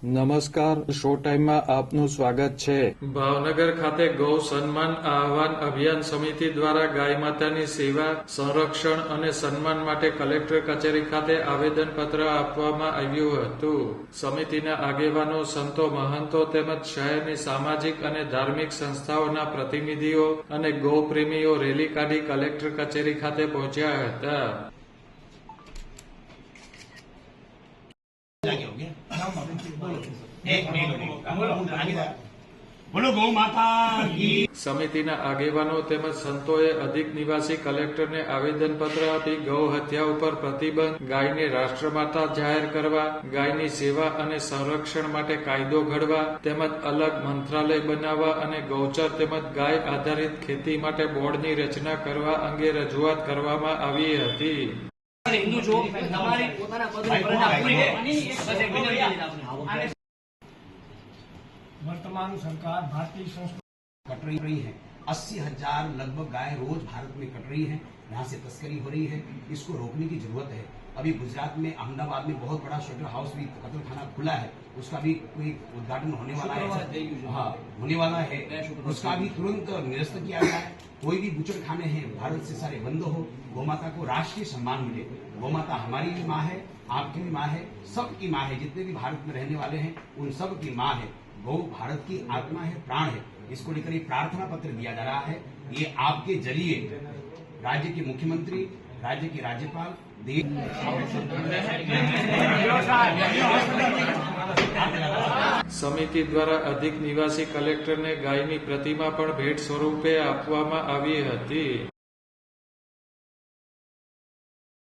નમસ્કાર, શો ટાઈમમાં આપનું સ્વાગત છે। ભાવનગર ખાતે ગૌ સન્માન આહવાન અભિયાન સમિતિ દ્વારા ગાય માતાની સેવા, સંરક્ષણ અને સન્માન માટે કલેક્ટર કચેરી ખાતે આવેદનપત્ર આપવામાં આવ્યું હતું। સમિતિના આગેવાનો, સંતો, મહંતો તેમજ શહેરની સામાજિક અને ધાર્મિક સંસ્થાઓના પ્રતિનિધિઓ અને ગૌ પ્રેમીઓ રેલી કાઢી કલેક્ટર કચેરી ખાતે પહોંચ્યા હતા। બોલો ગૌ માતા કી। સમિતિના આગેવાનો તેમજ સંતોએ અધિક નિવાસી કલેક્ટરને આવેદનપત્ર આપી ગૌ હત્યા ઉપર પ્રતિબંધ, ગાયને રાષ્ટ્રમાતા જાહેર કરવા, ગાયની સેવા અને સંરક્ષણ માટે કાયદો ઘડવા તેમજ અલગ મંત્રાલય બનાવવા અને ગૌચર તેમજ ગાય આધારિત ખેતી માટે બોર્ડની રચના કરવા અંગે રજૂઆત કરવામાં આવી હતી। હિન્દુ છો, તમારી પોતાના પદની પ્રજા પૂરી છે। वर्तमान सरकार भारतीय संस्कृति कट रही है। 80,000 लगभग गाय रोज भारत में कट रही है। यहाँ से तस्करी हो रही है, इसको रोकने की जरूरत है। अभी गुजरात में अहमदाबाद में बहुत बड़ा शटर हाउस भी कत्ल खाना खुला है, उसका भी कोई उद्घाटन होने वाला है। हाँ, होने वाला है, उसका भी तुरंत निरस्त किया जाए। कोई भी बुचड़ खाने हैं भारत से सारे बंद हो। गौ माता को राष्ट्रीय सम्मान मिले। गौ माता हमारी भी माँ है, आपकी भी माँ है, सबकी माँ है। जितने भी भारत में रहने वाले हैं उन सब की माँ है। गौ भारत की आत्मा है, प्राण है। इसको लेकर ये प्रार्थना पत्र दिया जा रहा है। ये आपके जरिए राज्य के मुख्यमंत्री, राज्य के राज्यपाल, સમિતિ દ્વારા અધિક નિવાસી કલેક્ટરને ગાયની પ્રતિમા પણ ભેટ સ્વરૂપે આપવામાં આવી હતી।